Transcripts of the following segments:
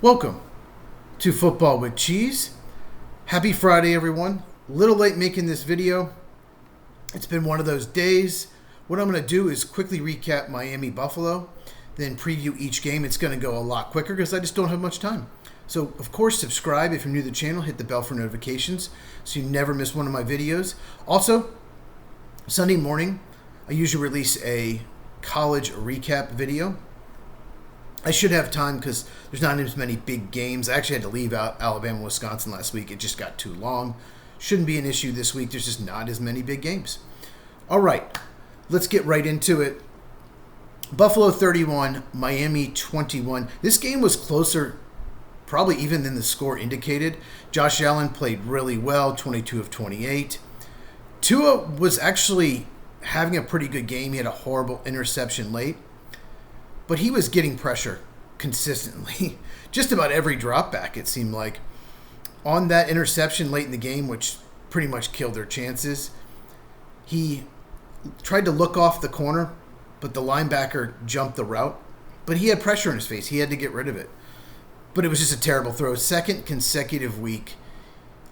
Welcome to Football with Cheese. Happy Friday, everyone. A little late making this video. It's been one of those days. What I'm going to do is quickly recap Miami Buffalo, then preview each game. It's going to go a lot quicker because I just don't have much time. So, of course, subscribe if you're new to the channel. Hit the bell for notifications so you never miss one of my videos. Also, Sunday morning, I usually release a college recap video. I should have time because there's not as many big games. I actually had to leave out Alabama, Wisconsin last week. It just got too long. Shouldn't be an issue this week. There's just not as many big games. All right, let's get right into it. Buffalo 31, Miami 21. This game was closer probably even than the score indicated. Josh Allen played really well, 22 of 28. Tua was actually having a pretty good game. He had a horrible interception late. But he was getting pressure consistently. Just about every drop back, it seemed like. On that interception late in the game, which pretty much killed their chances, he tried to look off the corner, but the linebacker jumped the route. But he had pressure in his face. He had to get rid of it. But it was just a terrible throw. Second consecutive week,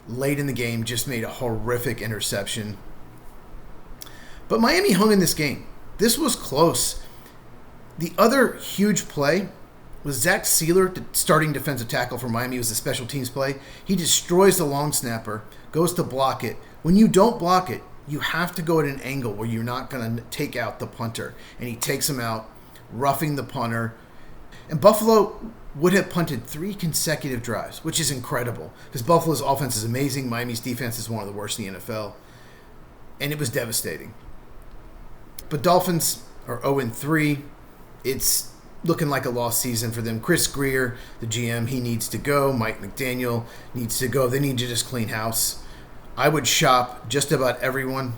late in the game, just made a horrific interception. But Miami hung in this game. This was close. The other huge play was Zach Sealer, the starting defensive tackle for Miami. It was a special teams play. He destroys the long snapper, goes to block it. When you don't block it, you have to go at an angle where you're not going to take out the punter. And he takes him out, roughing the punter. And Buffalo would have punted 3 consecutive drives, which is incredible because Buffalo's offense is amazing. Miami's defense is one of the worst in the NFL. And it was devastating. But Dolphins are 0-3. It's looking like a lost season for them. Chris Greer, the GM, he needs to go. Mike McDaniel needs to go. They need to just clean house. I would shop just about everyone.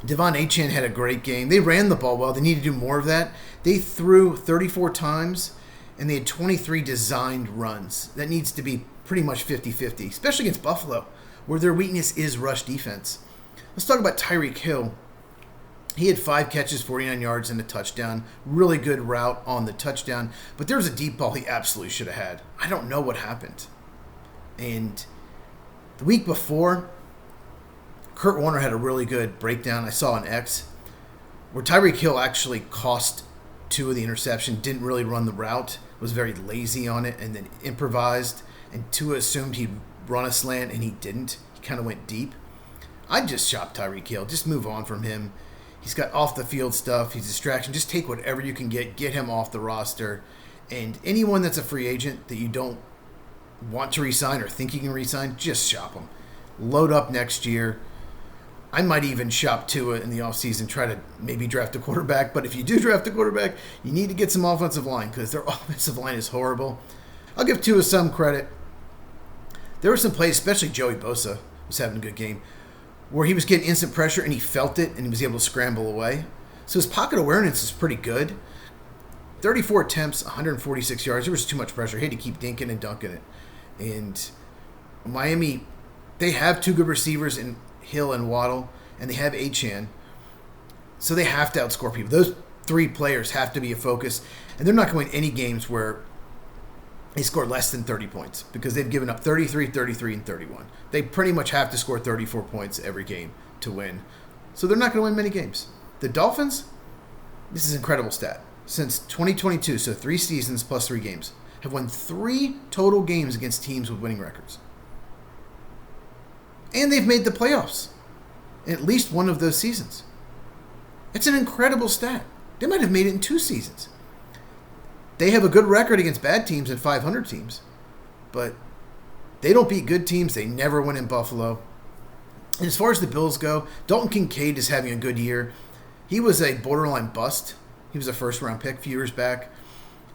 Devon Achane had a great game. They ran the ball well. They need to do more of that. They threw 34 times, and they had 23 designed runs. That needs to be pretty much 50-50, especially against Buffalo, where their weakness is rush defense. Let's talk about Tyreek Hill. He had 5 catches, 49 yards, and a touchdown. Really good route on the touchdown. But there was a deep ball he absolutely should have had. I don't know what happened. And the week before, Kurt Warner had a really good breakdown. I saw on X where Tyreek Hill actually cost Tua the interception, didn't really run the route, was very lazy on it, and then improvised. And Tua assumed he'd run a slant, and he didn't. He kind of went deep. I'd just shop Tyreek Hill. Just move on from him. He's got off-the-field stuff. He's a distraction. Just take whatever you can get him off the roster. And anyone that's a free agent that you don't want to re-sign or think you can re-sign, just shop him. Load up next year. I might even shop Tua in the offseason, try to maybe draft a quarterback. But if you do draft a quarterback, you need to get some offensive line because their offensive line is horrible. I'll give Tua some credit. There were some plays, especially Joey Bosa was having a good game, where he was getting instant pressure and he felt it and he was able to scramble away. So his pocket awareness is pretty good. 34 attempts, 146 yards. There was too much pressure. He had to keep dinking and dunking it. And Miami, they have 2 good receivers in Hill and Waddle, and they have Achane. So they have to outscore people. Those 3 players have to be a focus. And they're not going to win any games where they score less than 30 points because they've given up 33, 33, and 31. They pretty much have to score 34 points every game to win. So they're not going to win many games. The Dolphins, this is an incredible stat. Since 2022, so 3 seasons plus 3 games, have won 3 total games against teams with winning records. And they've made the playoffs in at least one of those seasons. It's an incredible stat. They might have made it in 2 seasons. They have a good record against bad teams and 500 teams, but they don't beat good teams. They never win in Buffalo. And as far as the Bills go, Dalton Kincaid is having a good year. He was a borderline bust. He was a first-round pick a few years back.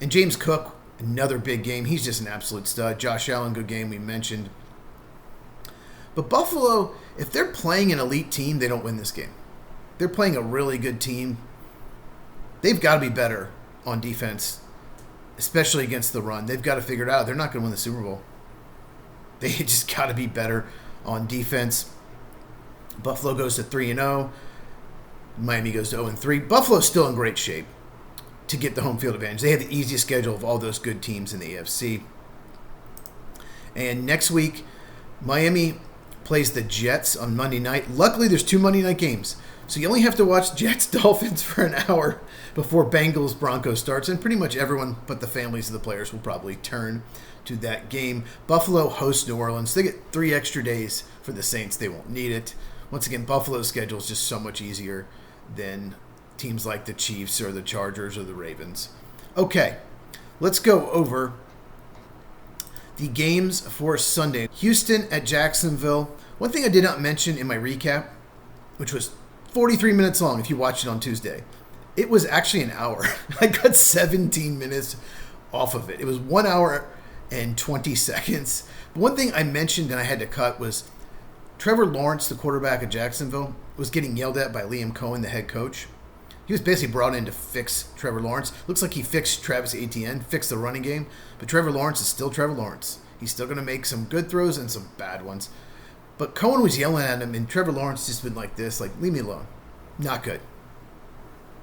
And James Cook, another big game. He's just an absolute stud. Josh Allen, good game we mentioned. But Buffalo, if they're playing an elite team, they don't win this game. They're playing a really good team. They've got to be better on defense, especially against the run. They've got to figure it out. They're not going to win the Super Bowl. They just got to be better on defense. Buffalo goes to 3-0. Miami goes to 0-3. Buffalo's still in great shape to get the home field advantage. They have the easiest schedule of all those good teams in the AFC. And next week, Miami plays the Jets on Monday night. Luckily, there's 2 Monday night games. So you only have to watch Jets-Dolphins for an hour before Bengals-Broncos starts. And pretty much everyone but the families of the players will probably turn to that game. Buffalo hosts New Orleans. They get 3 extra days for the Saints. They won't need it. Once again, Buffalo's schedule is just so much easier than teams like the Chiefs or the Chargers or the Ravens. Okay, let's go over the games for Sunday. Houston at Jacksonville. One thing I did not mention in my recap, which was 43 minutes long if you watched it on Tuesday, it was actually an hour. I got 17 minutes off of it. It was 1 hour and 20 seconds. But one thing I mentioned and I had to cut was Trevor Lawrence, the quarterback of Jacksonville, was getting yelled at by Liam Cohen, the head coach. He was basically brought in to fix Trevor Lawrence. Looks like he fixed Travis Etienne, fixed the running game, but Trevor Lawrence is still Trevor Lawrence. He's still going to make some good throws and some bad ones. But Cohen was yelling at him, and Trevor Lawrence just been like this, like, leave me alone. Not good.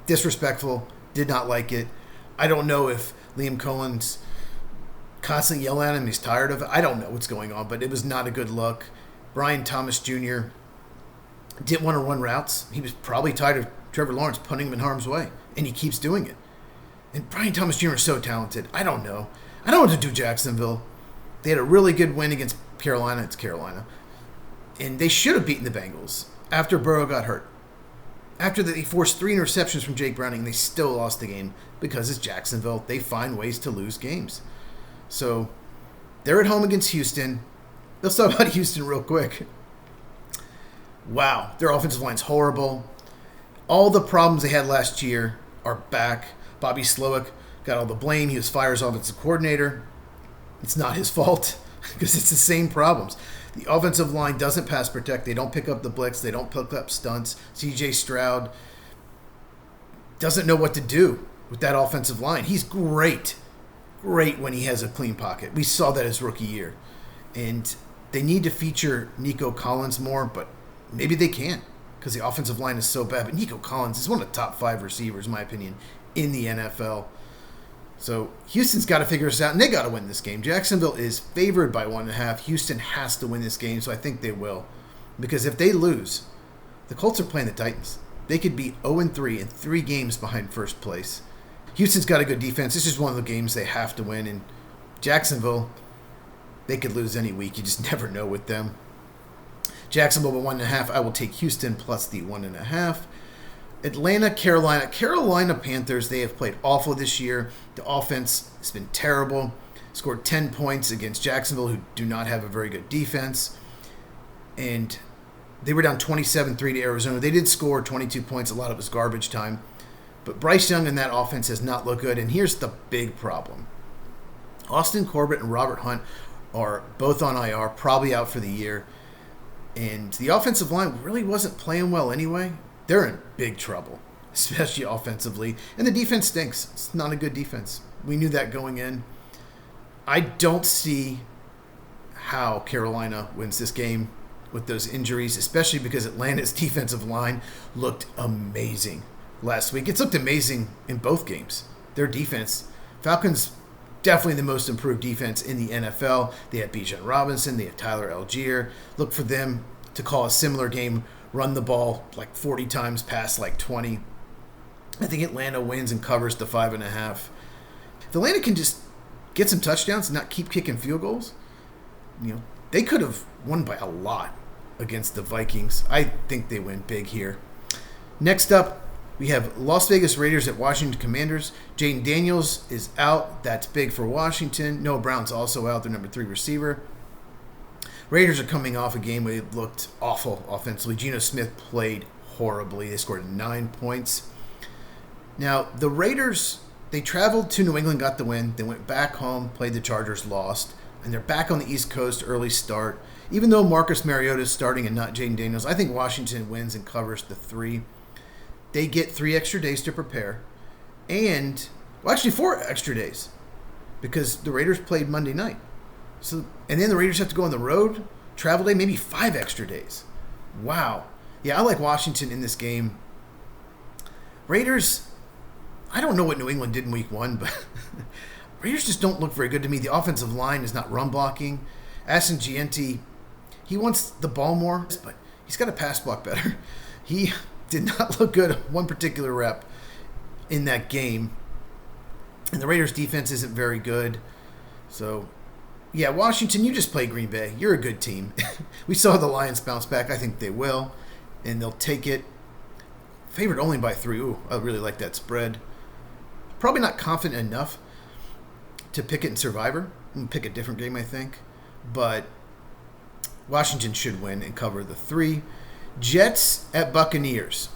Disrespectful. Did not like it. I don't know if Liam Cohen's constantly yelling at him. He's tired of it. I don't know what's going on, but it was not a good look. Brian Thomas Jr. didn't want to run routes. He was probably tired of Trevor Lawrence putting him in harm's way, and he keeps doing it. And Brian Thomas Jr. is so talented. I don't know. I don't know what to do, Jacksonville. They had a really good win against Carolina. It's Carolina. And they should have beaten the Bengals after Burrow got hurt. After they forced 3 interceptions from Jake Browning, they still lost the game because it's Jacksonville. They find ways to lose games. So they're at home against Houston. Let's talk about Houston real quick. Wow, their offensive line's horrible. All the problems they had last year are back. Bobby Slowick got all the blame. He was Fire's offensive coordinator. It's not his fault because it's the same problems. The offensive line doesn't pass protect. They don't pick up the blitz. They don't pick up stunts. C.J. Stroud doesn't know what to do with that offensive line. He's great when he has a clean pocket. We saw that his rookie year. And they need to feature Nico Collins more, but maybe they can't because the offensive line is so bad. But Nico Collins is one of the top 5 receivers, in my opinion, in the NFL. So Houston's got to figure this out, and they got to win this game. Jacksonville is favored by 1.5. Houston has to win this game, so I think they will. Because if they lose, the Colts are playing the Titans. They could be 0-3 in 3 games behind first place. Houston's got a good defense. This is one of the games they have to win. And Jacksonville, they could lose any week. You just never know with them. Jacksonville by 1.5. I will take Houston plus the 1.5. Atlanta, Carolina. Carolina Panthers, they have played awful this year. The offense has been terrible. Scored 10 points against Jacksonville, who do not have a very good defense. And they were down 27-3 to Arizona. They did score 22 points. A lot of it was garbage time. But Bryce Young and that offense has not looked good. And here's the big problem. Austin Corbett and Robert Hunt are both on IR, probably out for the year. And the offensive line really wasn't playing well anyway. They're in big trouble, especially offensively. And the defense stinks. It's not a good defense. We knew that going in. I don't see how Carolina wins this game with those injuries, especially because Atlanta's defensive line looked amazing last week. It's looked amazing in both games. Their defense, Falcons, definitely the most improved defense in the NFL. They have Bijan Robinson. They have Tyler Algier. Look for them to call a similar game, run the ball like 40 times, pass like 20. I think Atlanta wins and covers the 5.5. If Atlanta can just get some touchdowns and not keep kicking field goals, they could have won by a lot against the Vikings. I think they win big here. Next up, we have Las Vegas Raiders at Washington Commanders. Jaden Daniels is out. That's big for Washington. Noah Brown's also out, their number 3 receiver. Raiders are coming off a game where they looked awful offensively. Geno Smith played horribly. They scored 9 points. Now, the Raiders, they traveled to New England, got the win. They went back home, played the Chargers, lost. And they're back on the East Coast, early start. Even though Marcus Mariota is starting and not Jaden Daniels, I think Washington wins and covers the 3. They get 3 extra days to prepare. And, well, actually 4 extra days. Because the Raiders played Monday night. And then the Raiders have to go on the road, travel day, maybe 5 extra days. Wow. Yeah, I like Washington in this game. Raiders, I don't know what New England did in week 1, but Raiders just don't look very good to me. The offensive line is not run blocking. Aston Gianti, he wants the ball more, but he's got to pass block better. He did not look good one particular rep in that game. And the Raiders' defense isn't very good. So, yeah, Washington, you just play Green Bay. You're a good team. We saw the Lions bounce back. I think they will, and they'll take it. Favored only by 3. Ooh, I really like that spread. Probably not confident enough to pick it in Survivor. I'm going to pick a different game, I think. But Washington should win and cover the 3. Jets at Buccaneers.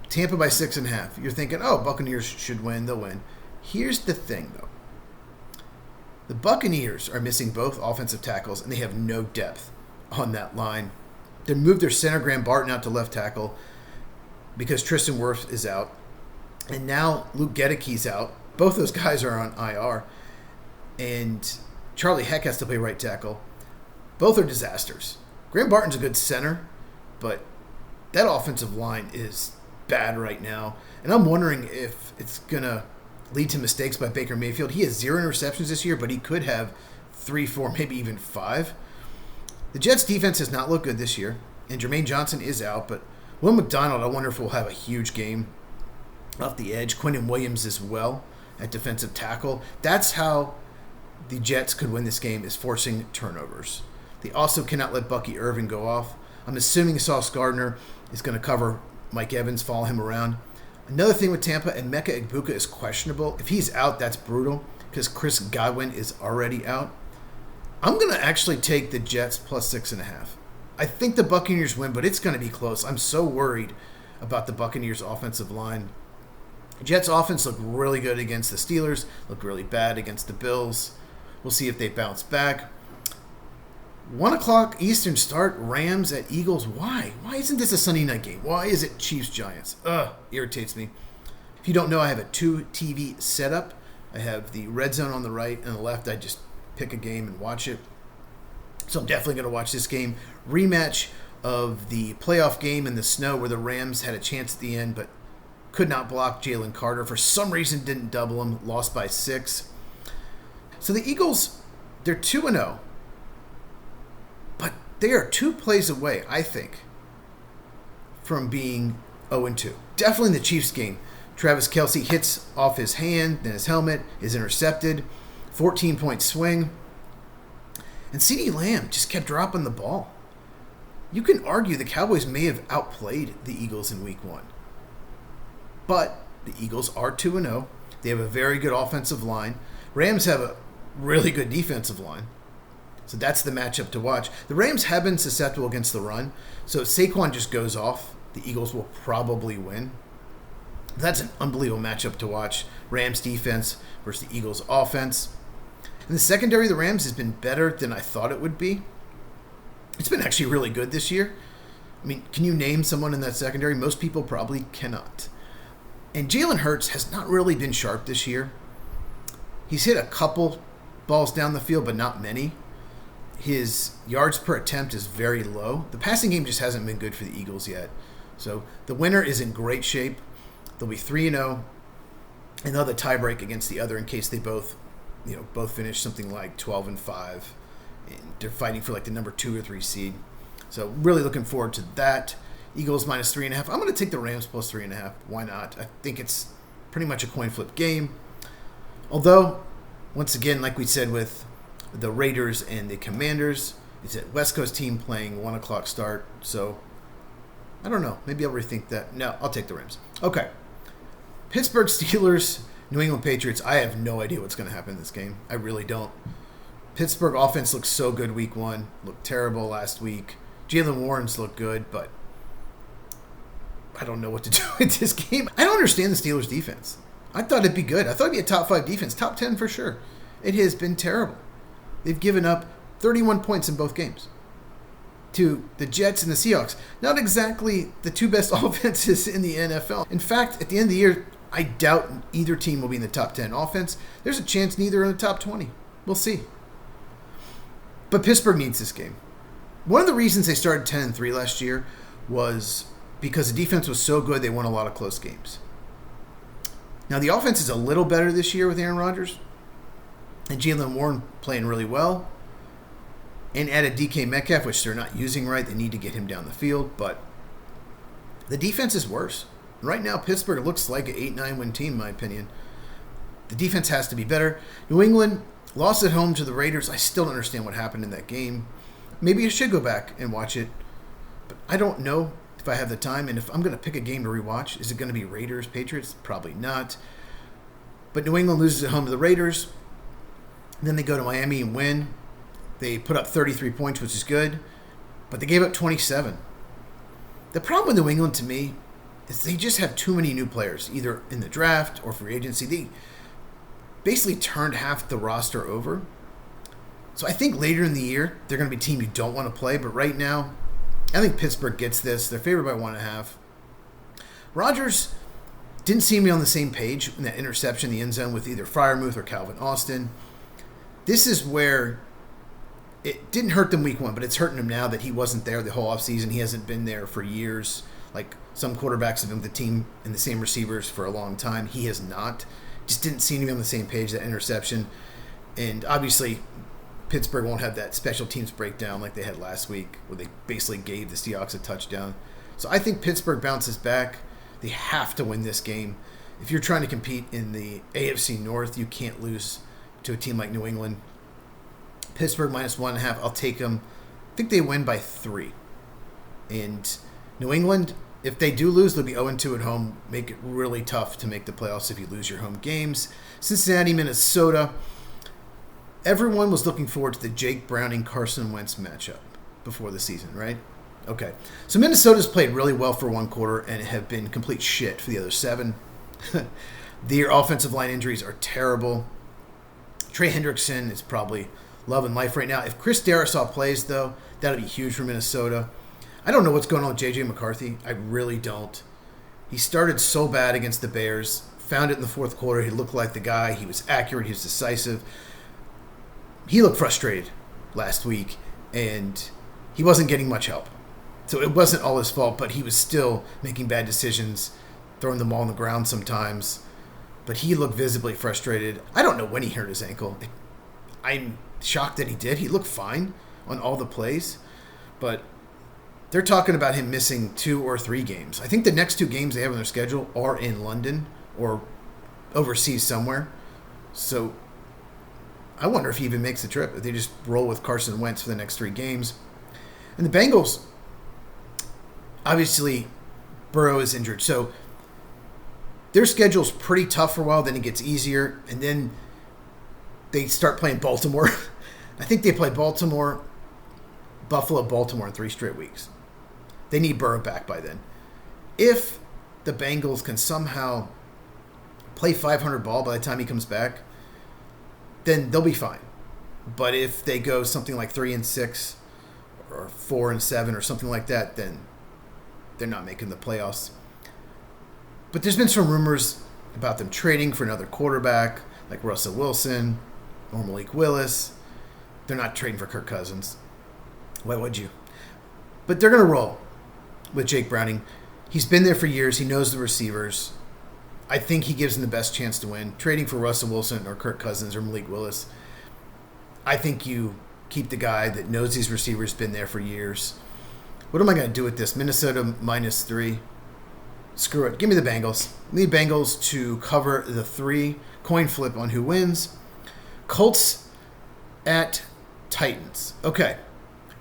Tampa by 6.5. You're thinking, oh, Buccaneers should win. They'll win. Here's the thing, though. The Buccaneers are missing both offensive tackles, and they have no depth on that line. They moved their center, Graham Barton, out to left tackle because Tristan Wirfs is out. And now Luke Gedecke's out. Both those guys are on IR. And Charlie Heck has to play right tackle. Both are disasters. Graham Barton's a good center, but that offensive line is bad right now. And I'm wondering if it's going to lead to mistakes by Baker Mayfield. He has 0 interceptions this year, but he could have 3, 4, maybe even 5. The Jets' defense has not looked good this year, and Jermaine Johnson is out, but Will McDonald, I wonder if we'll have a huge game off the edge. Quinnen Williams as well at defensive tackle. That's how the Jets could win this game, is forcing turnovers. They also cannot let Bucky Irving go off. I'm assuming Sauce Gardner is going to cover Mike Evans, follow him around. Another thing with Tampa, Emeka Egbuka is questionable. If he's out, that's brutal because Chris Godwin is already out. I'm going to actually take the Jets plus 6.5. I think the Buccaneers win, but it's going to be close. I'm so worried about the Buccaneers' offensive line. Jets' offense looked really good against the Steelers, looked really bad against the Bills. We'll see if they bounce back. 1 o'clock Eastern start, Rams at Eagles. Why? Why isn't this a Sunday night game? Why is it Chiefs-Giants? Irritates me. If you don't know, I have a 2 TV setup. I have the red zone on the right and the left. I just pick a game and watch it. So I'm definitely going to watch this game. Rematch of the playoff game in the snow where the Rams had a chance at the end but could not block Jalen Carter. For some reason, didn't double him. Lost by 6. So the Eagles, they're 2-0. But they are 2 plays away, I think, from being 0-2. Definitely in the Chiefs game. Travis Kelce hits off his hand, then his helmet is intercepted. 14-point swing. And CeeDee Lamb just kept dropping the ball. You can argue the Cowboys may have outplayed the Eagles in week 1. But the Eagles are 2-0. They have a very good offensive line. Rams have a really good defensive line. So that's the matchup to watch. The Rams have been susceptible against the run. So if Saquon just goes off, the Eagles will probably win. That's an unbelievable matchup to watch. Rams defense versus the Eagles offense. And the secondary of the Rams has been better than I thought it would be. It's been actually really good this year. I mean, can you name someone in that secondary? Most people probably cannot. And Jalen Hurts has not really been sharp this year. He's hit a couple balls down the field, but not many. His yards per attempt is very low. The passing game just hasn't been good for the Eagles yet. So the winner is in great shape. They'll be 3-0, and they'll have the tiebreak against the other in case they both finish something like 12-5. And they're fighting for like the number 2 or 3 seed. So really looking forward to that. Eagles minus 3.5. I'm going to take the Rams plus 3.5. Why not? I think it's pretty much a coin flip game. Although, once again, like we said with the Raiders and the Commanders, it's a West Coast team playing 1 o'clock start. So, I don't know. Maybe I'll rethink that. No, I'll take the Rams. Okay. Pittsburgh Steelers, New England Patriots. I have no idea what's going to happen in this game. I really don't. Pittsburgh offense looked so good week 1. Looked terrible last week. Jalen Warren's looked good, but I don't know what to do with this game. I don't understand the Steelers' defense. I thought it'd be good. I thought it'd be a top 5 defense. Top 10 for sure. It has been terrible. They've given up 31 points in both games to the Jets and the Seahawks. Not exactly the 2 best offenses in the NFL. In fact, at the end of the year, I doubt either team will be in the top 10 offense. There's a chance neither are in the top 20. We'll see. But Pittsburgh needs this game. One of the reasons they started 10-3 last year was because the defense was so good they won a lot of close games. Now, the offense is a little better this year with Aaron Rodgers and Jalen Warren playing really well. and added DK Metcalf, which they're not using right. They need to get him down the field, but the defense is worse. Right now, Pittsburgh looks like an 8-9 win team, in my opinion. The defense has to be better. New England lost at home to the Raiders. I still don't understand what happened in that game. Maybe I should go back and watch it, but I don't know if I have the time. And if I'm going to pick a game to rewatch, is it going to be Raiders, Patriots? Probably not. But New England loses at home to the Raiders. Then they go to Miami and win. They put up 33 points, which is good, but they gave up 27. The problem with New England, to me, is they just have too many new players, either in the draft or free agency. They basically turned half the roster over. So I think later in the year, they're going to be a team you don't want to play. But right now, I think Pittsburgh gets this. They're favored by 1.5. Rodgers didn't seem to be on the same page in that interception in the end zone with either Freiermuth or Calvin Austin. This is where it didn't hurt them week 1, but it's hurting him now that he wasn't there the whole offseason. He hasn't been there for years. Like some quarterbacks have been with the team and the same receivers for a long time. He has not. Just didn't seem to be on the same page, that interception. And obviously, Pittsburgh won't have that special teams breakdown like they had last week where they basically gave the Seahawks a touchdown. So I think Pittsburgh bounces back. They have to win this game. If you're trying to compete in the AFC North, you can't lose to a team like New England. Pittsburgh minus 1.5. I'll take them. I think they win by 3. And New England, if they do lose, they'll be 0-2 at home. Make it really tough to make the playoffs if you lose your home games. Cincinnati, Minnesota. Everyone was looking forward to the Jake Browning-Carson Wentz matchup before the season, right? Okay. So Minnesota's played really well for one quarter and have been complete shit for the other 7. Their offensive line injuries are terrible. Trey Hendrickson is probably loving life right now. If Chris Darrisaw plays, though, that'll be huge for Minnesota. I don't know what's going on with J.J. McCarthy. I really don't. He started so bad against the Bears. Found it in the fourth quarter. He looked like the guy. He was accurate. He was decisive. He looked frustrated last week, and he wasn't getting much help. So it wasn't all his fault, but he was still making bad decisions, throwing the ball on the ground sometimes. But he looked visibly frustrated. I don't know when he hurt his ankle. I'm shocked that he did. He looked fine on all the plays, but they're talking about him missing 2 or 3 games. I think the next 2 games they have on their schedule are in London or overseas somewhere. So I wonder if he even makes the trip, if they just roll with Carson Wentz for the next 3 games. And the Bengals, obviously, Burrow is injured. So their schedule's pretty tough for a while, then it gets easier, and then they start playing Baltimore. I think they play Baltimore, Buffalo, Baltimore in 3 straight weeks. They need Burrow back by then. If the Bengals can somehow play 500 ball by the time he comes back, then they'll be fine. But if they go something like 3-6 or 4-7 or something like that, then they're not making the playoffs. But there's been some rumors about them trading for another quarterback, like Russell Wilson or Malik Willis. They're not trading for Kirk Cousins. Why would you? But they're going to roll with Jake Browning. He's been there for years. He knows the receivers. I think he gives them the best chance to win. Trading for Russell Wilson or Kirk Cousins or Malik Willis, I think you keep the guy that knows these receivers, been there for years. What am I going to do with this? Minnesota minus 3. Screw it. Give me the Bengals. Need Bengals to cover the 3. Coin flip on who wins. Colts at Titans. Okay.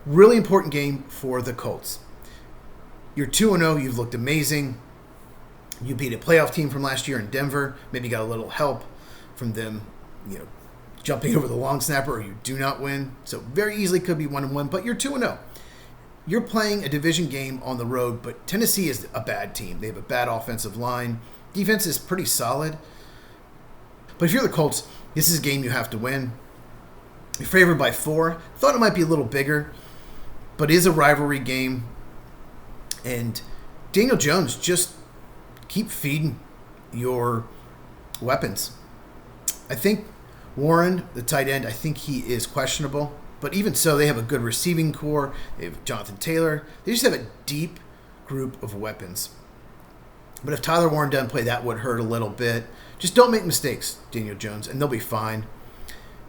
Really important game for the Colts. You're 2-0. You've looked amazing. You beat a playoff team from last year in Denver. Maybe you got a little help from them, jumping over the long snapper, or you do not win. So very easily could be 1-1, but you're 2-0. You're playing a division game on the road, but Tennessee is a bad team. They have a bad offensive line. Defense is pretty solid. But if you're the Colts, this is a game you have to win. You're favored by 4. Thought it might be a little bigger, but it is a rivalry game. And Daniel Jones, just keep feeding your weapons. I think Warren, the tight end, I think he is questionable. But even so, they have a good receiving core. They have Jonathan Taylor. They just have a deep group of weapons. But if Tyler Warren doesn't play, that would hurt a little bit. Just don't make mistakes, Daniel Jones, and they'll be fine.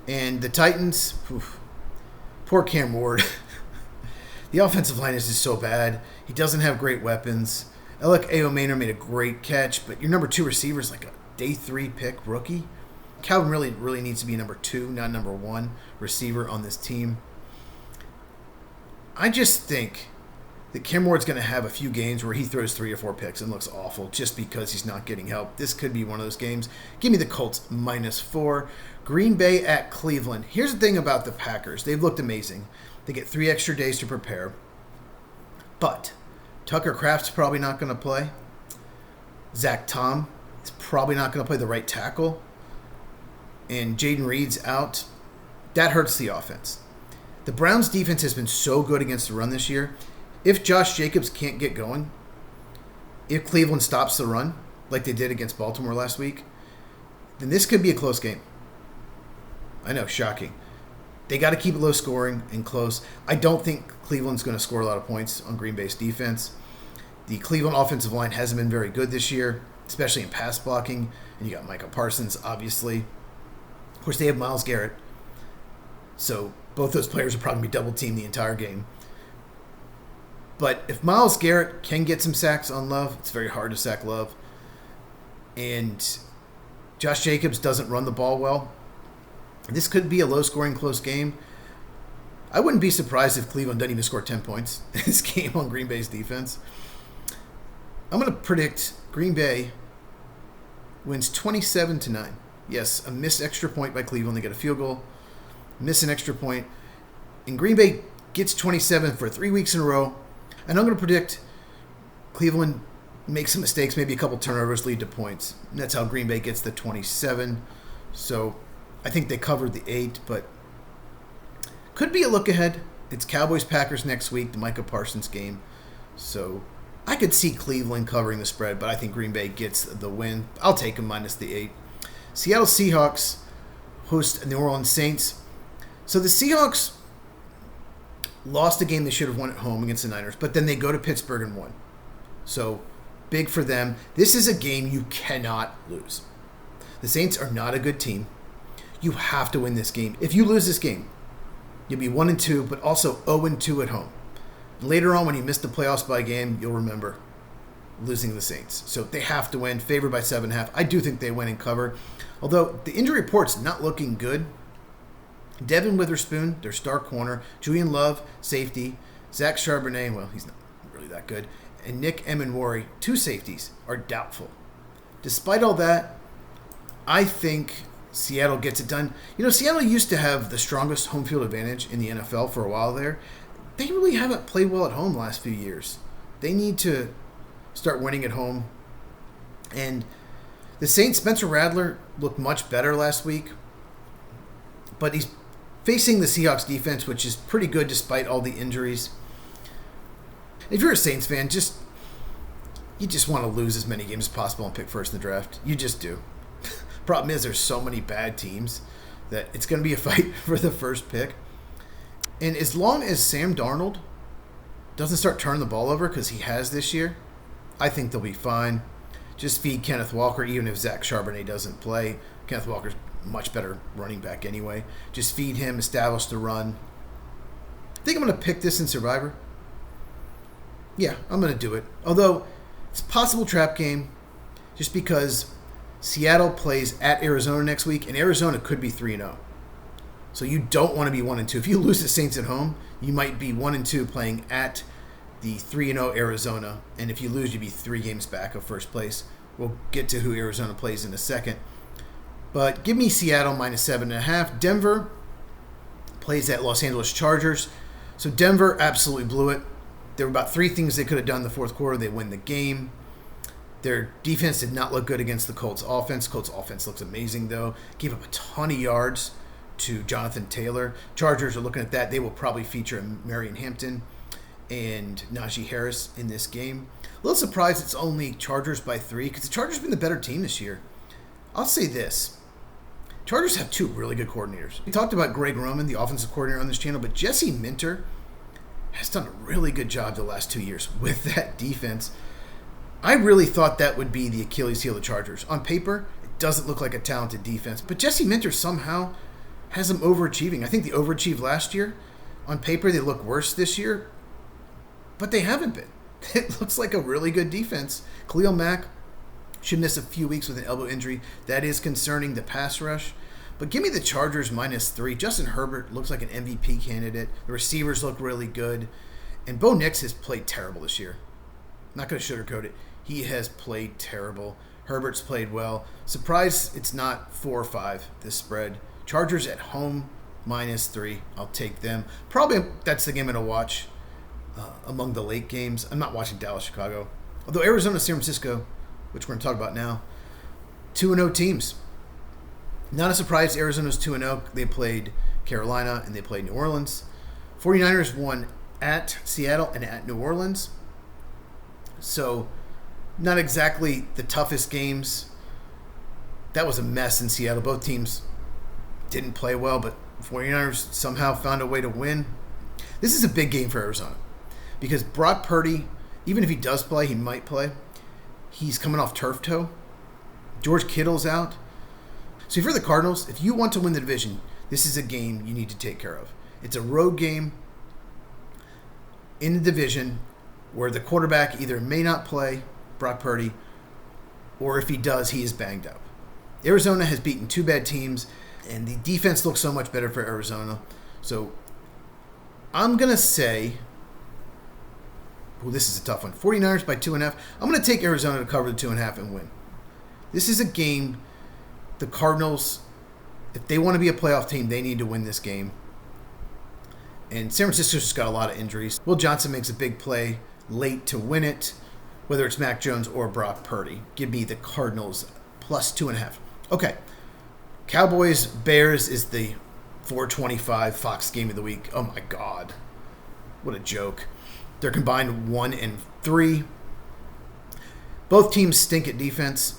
And the Titans, poor Poor Cam Ward. The offensive line is just so bad. He doesn't have great weapons. Alec Aomaner made a great catch, but your number 2 receiver is like a day 3 pick rookie. Calvin really needs to be number 2, not number 1 receiver on this team. I just think that Cam Ward's going to have a few games where he throws 3 or 4 picks and looks awful just because he's not getting help. This could be one of those games. Give me the Colts -4. Green Bay at Cleveland. Here's the thing about the Packers. They've looked amazing. They get 3 extra days to prepare. But Tucker Kraft's probably not going to play. Zach Tom is probably not going to play the right tackle. And Jaden Reed's out. That hurts the offense. The Browns' defense has been so good against the run this year. If Josh Jacobs can't get going, if Cleveland stops the run, like they did against Baltimore last week, then this could be a close game. I know, shocking. They got to keep it low scoring and close. I don't think Cleveland's going to score a lot of points on Green Bay's defense. The Cleveland offensive line hasn't been very good this year, especially in pass blocking. And you got Micah Parsons, obviously. Of course, they have Myles Garrett. So both those players will probably be double-teamed the entire game. But if Myles Garrett can get some sacks on Love, it's very hard to sack Love. And Josh Jacobs doesn't run the ball well. This could be a low-scoring, close game. I wouldn't be surprised if Cleveland doesn't even score 10 points in this game on Green Bay's defense. I'm going to predict Green Bay wins 27-9. Yes, a missed extra point by Cleveland. They get a field goal, miss an extra point, and Green Bay gets 27 for 3 weeks in a row. And I'm going to predict Cleveland makes some mistakes, maybe a couple turnovers lead to points. And that's how Green Bay gets the 27. So I think they covered the 8, but could be a look ahead. It's Cowboys-Packers next week, the Micah Parsons game. So I could see Cleveland covering the spread, but I think Green Bay gets the win. I'll take them minus the 8. Seattle Seahawks host New Orleans Saints. So the Seahawks lost a game they should have won at home against the Niners, but then they go to Pittsburgh and won. So big for them. This is a game you cannot lose. The Saints are not a good team. You have to win this game. If you lose this game, you'll be 1-2, but also 0-2 at home. Later on, when you miss the playoffs by a game, you'll remember losing the Saints. So they have to win, favored by 7.5. I do think they win and cover. Although the injury report's not looking good. Devin Witherspoon, their star corner, Julian Love, safety, Zach Charbonnet, well, he's not really that good, and Nick Emenwari, 2 safeties, are doubtful. Despite all that, I think Seattle gets it done. You know, Seattle used to have the strongest home field advantage in the NFL for a while there. They really haven't played well at home the last few years. They need to start winning at home. And the Saints, Spencer Rattler, looked much better last week. But he's facing the Seahawks defense, which is pretty good despite all the injuries. If you're a Saints fan, you just want to lose as many games as possible and pick first in the draft. You just do. Problem is there's so many bad teams that it's going to be a fight for the first pick. And as long as Sam Darnold doesn't start turning the ball over, because he has this year, I think they'll be fine. Just feed Kenneth Walker, even if Zach Charbonnet doesn't play. Kenneth Walker's much better running back anyway. Just feed him, establish the run. I think I'm going to pick this in Survivor. Yeah, I'm going to do it. Although, it's a possible trap game just because Seattle plays at Arizona next week, and Arizona could be 3-0. So you don't want to be 1-2. If you lose the Saints at home, you might be 1-2 playing at the 3-0 Arizona. And if you lose, you'd be 3 games back of first place. We'll get to who Arizona plays in a second. But give me Seattle minus 7.5. Denver plays at Los Angeles Chargers. So Denver absolutely blew it. There were about 3 things they could have done in the fourth quarter. They win the game. Their defense did not look good against the Colts offense. Colts offense looks amazing, though. Gave up a ton of yards to Jonathan Taylor. Chargers are looking at that. They will probably feature Marion Hampton and Najee Harris in this game. A little surprised it's only Chargers by 3 because the Chargers have been the better team this year. I'll say this. Chargers have 2 really good coordinators. We talked about Greg Roman, the offensive coordinator on this channel, but Jesse Minter has done a really good job the last 2 years with that defense. I really thought that would be the Achilles heel of the Chargers. On paper, it doesn't look like a talented defense, but Jesse Minter somehow has them overachieving. I think they overachieved last year, On paper, they look worse this year, but they haven't been. It looks like a really good defense. Khalil Mack should miss a few weeks with an elbow injury. That is concerning the pass rush. But give me the Chargers -3. Justin Herbert looks like an MVP candidate. The receivers look really good. And Bo Nix has played terrible this year. Not going to sugarcoat it. He has played terrible. Herbert's played well. Surprised it's not 4 or 5, this spread. Chargers at home -3. I'll take them. Probably that's the game I'm going to watch among the late games. I'm not watching Dallas-Chicago. Although Arizona-San Francisco, which we're going to talk about now, 2-0 teams. Not a surprise Arizona's 2-0. They played Carolina and they played New Orleans. 49ers won at Seattle and at New Orleans. So not exactly the toughest games. That was a mess in Seattle. Both teams didn't play well, but 49ers somehow found a way to win. This is a big game for Arizona because Brock Purdy, even if he does play, he might play. He's coming off turf toe. George Kittle's out. So if you're the Cardinals, if you want to win the division, this is a game you need to take care of. It's a road game in the division where the quarterback either may not play, Brock Purdy, or if he does, he is banged up. Arizona has beaten 2 bad teams, and the defense looks so much better for Arizona. So I'm going to say, this is a tough one, 49ers by 2.5. I'm going to take Arizona to cover the 2.5 and win. This is a game the Cardinals, if they want to be a playoff team, they need to win this game. And San Francisco's just got a lot of injuries. Will Johnson makes a big play late to win it, whether it's Mac Jones or Brock Purdy. Give me the Cardinals +2.5. Okay. Cowboys-Bears is the 4:25 Fox game of the week. Oh, my God. What a joke. They're combined 1-3. Both teams stink at defense.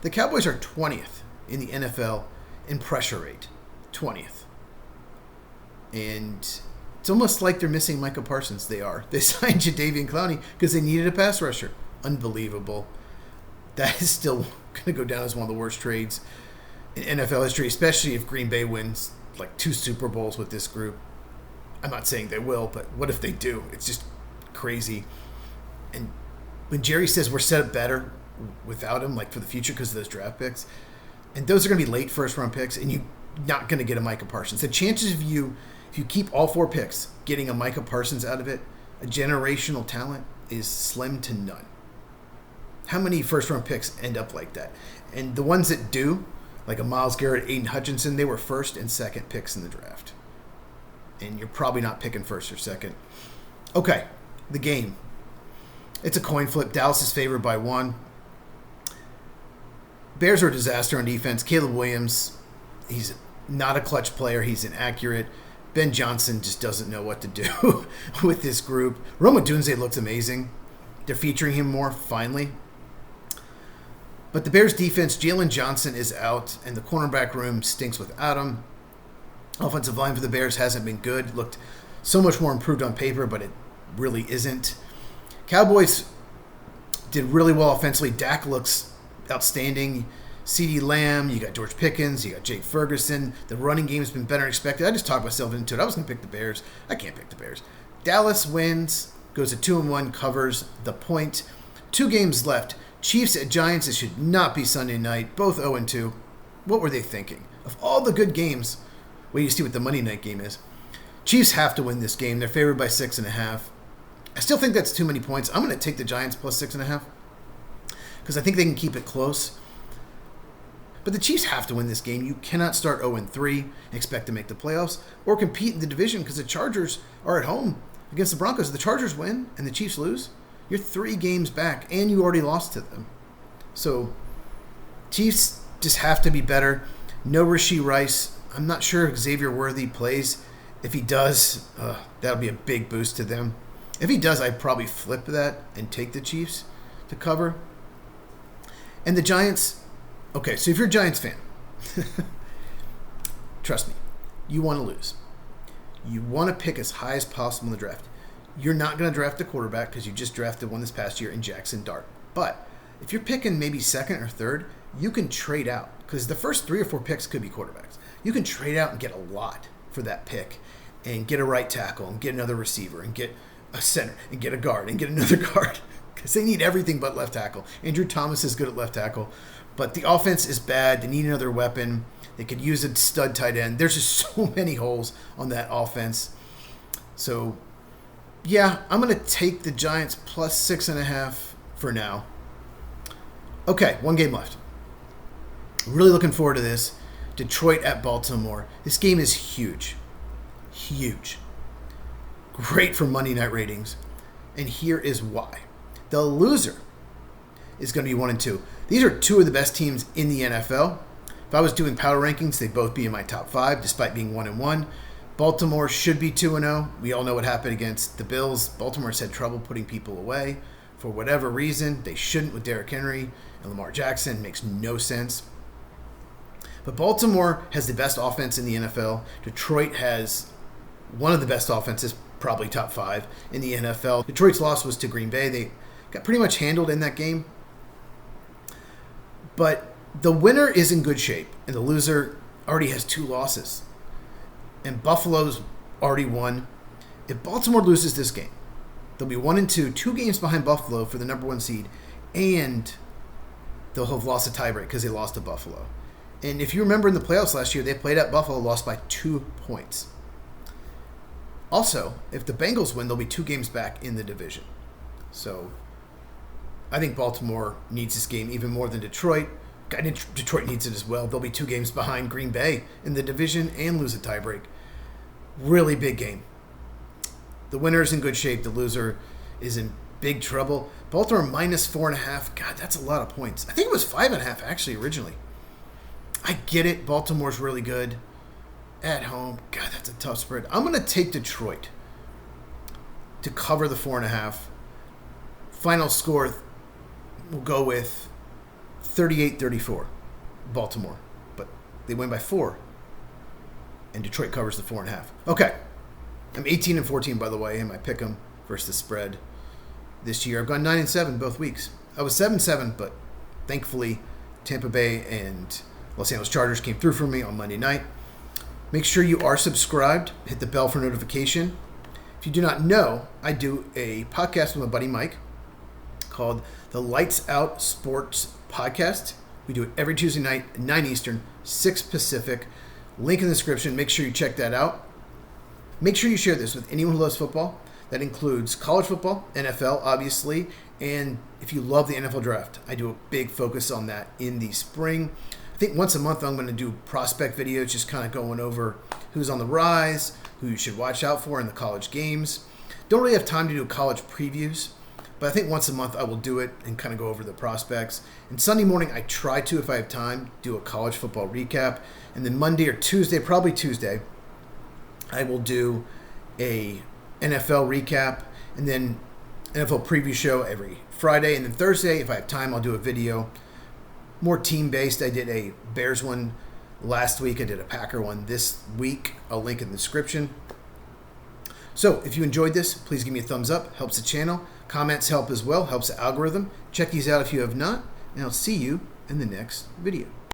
The Cowboys are 20th in the NFL in pressure rate. 20th. And it's almost like they're missing Micah Parsons. They are. They signed Jadeveon Clowney because they needed a pass rusher. Unbelievable. That is still going to go down as one of the worst trades in NFL history, especially if Green Bay wins like 2 Super Bowls with this group. I'm not saying they will, but what if they do? It's just crazy. And when Jerry says we're set up better without him, like for the future because of those draft picks, and those are going to be late first-round picks, and you're not going to get a Micah Parsons. The chances of you, if you keep all 4 picks, getting a Micah Parsons out of it, a generational talent, is slim to none. How many first-round picks end up like that? And the ones that do, like a Myles Garrett, Aiden Hutchinson, they were first and second picks in the draft. And you're probably not picking first or second. Okay, the game. It's a coin flip. Dallas is favored by 1. Bears are a disaster on defense. Caleb Williams, he's not a clutch player. He's inaccurate. Ben Johnson just doesn't know what to do with this group. Rome Odunze looks amazing. They're featuring him more, finally. But the Bears defense, Jalen Johnson is out, and the cornerback room stinks without him. Offensive line for the Bears hasn't been good. Looked so much more improved on paper, but it really isn't. Cowboys did really well offensively. Dak looks outstanding. CeeDee Lamb, you got George Pickens, you got Jake Ferguson. The running game has been better than expected. I just talked myself into it. I was going to pick the Bears. I can't pick the Bears. Dallas wins, goes to 2-1, covers the point. 2 games left. Chiefs at Giants. It should not be Sunday night. Both 0-2. What were they thinking? Of all the good games, wait to see what the Monday night game is. Chiefs have to win this game. They're favored by 6.5. I still think that's too many points. I'm going to take the Giants plus 6.5 because I think they can keep it close. But the Chiefs have to win this game. You cannot start 0-3 and expect to make the playoffs or compete in the division because the Chargers are at home against the Broncos. If the Chargers win and the Chiefs lose, you're 3 games back and you already lost to them. So Chiefs just have to be better. No Rashee Rice. I'm not sure if Xavier Worthy plays. If he does, that'll be a big boost to them. If he does, I'd probably flip that and take the Chiefs to cover. And the Giants, okay, so if you're a Giants fan, trust me, you want to lose. You want to pick as high as possible in the draft. You're not going to draft a quarterback because you just drafted one this past year in Jackson Dart. But if you're picking maybe second or third, you can trade out because the first 3 or 4 picks could be quarterbacks. You can trade out and get a lot for that pick. and get a right tackle and get another receiver and get a center and get a guard and get another guard because they need everything but left tackle. Andrew Thomas is good at left tackle, but the offense is bad. They need another weapon. They could use a stud tight end. There's just so many holes on that offense. So, yeah, I'm going to take the Giants plus 6.5 for now. Okay, one game left. Really looking forward to this. Detroit at Baltimore. This game is huge. Huge. Great for Monday night ratings. And here is why. The loser is going to be 1 and 2. These are two of the best teams in the NFL. If I was doing power rankings, they'd both be in my top 5, despite being 1 and 1. Baltimore should be 2 and 0. We all know what happened against the Bills. Baltimore's had trouble putting people away for whatever reason. They shouldn't with Derrick Henry and Lamar Jackson. Makes no sense. But Baltimore has the best offense in the NFL. Detroit has one of the best offenses, probably top 5 in the NFL. Detroit's loss was to Green Bay. They got pretty much handled in that game. But the winner is in good shape, and the loser already has 2 losses. And Buffalo's already won. If Baltimore loses this game, they'll be 1 and 2, 2 games behind Buffalo for the number 1 seed, and they'll have lost a tiebreak because they lost to Buffalo. And if you remember in the playoffs last year, they played at Buffalo, lost by 2 points. Also, if the Bengals win, they'll be 2 games back in the division. So I think Baltimore needs this game even more than Detroit. I think Detroit needs it as well. They'll be 2 games behind Green Bay in the division and lose a tiebreak. Really big game. The winner is in good shape. The loser is in big trouble. Baltimore minus 4.5. God, that's a lot of points. I think it was 5.5 actually originally. I get it. Baltimore's really good at home. God, that's a tough spread. I'm going to take Detroit to cover the 4.5. Final score will go with 38-34, Baltimore. But they win by 4, and Detroit covers the 4.5. Okay. I'm 18-14, by the way, in my pick'em versus the spread this year. I've gone 9-7 both weeks. I was 7-7, but thankfully Tampa Bay and Los Angeles Chargers came through for me on Monday night. Make sure you are subscribed. Hit the bell for notification. If you do not know, I do a podcast with my buddy Mike called the Lights Out Sports Podcast. We do it every Tuesday night, 9 Eastern, 6 Pacific. Link in the description. Make sure you check that out. Make sure you share this with anyone who loves football. That includes college football, NFL, obviously, and if you love the NFL draft, I do a big focus on that in the spring. I think once a month I'm going to do prospect videos, just kind of going over who's on the rise, who you should watch out for in the college games. Don't really have time to do college previews, but I think once a month I will do it and kind of go over the prospects. And Sunday morning I try to, if I have time, do a college football recap. And then Monday or Tuesday, probably Tuesday, I will do a NFL recap and then NFL preview show every Friday. And then Thursday, if I have time, I'll do a video. More team-based. I did a Bears one last week. I did a Packer one this week. I'll link in the description. So if you enjoyed this, please give me a thumbs up. Helps the channel. Comments help as well. Helps the algorithm. Check these out if you have not. And I'll see you in the next video.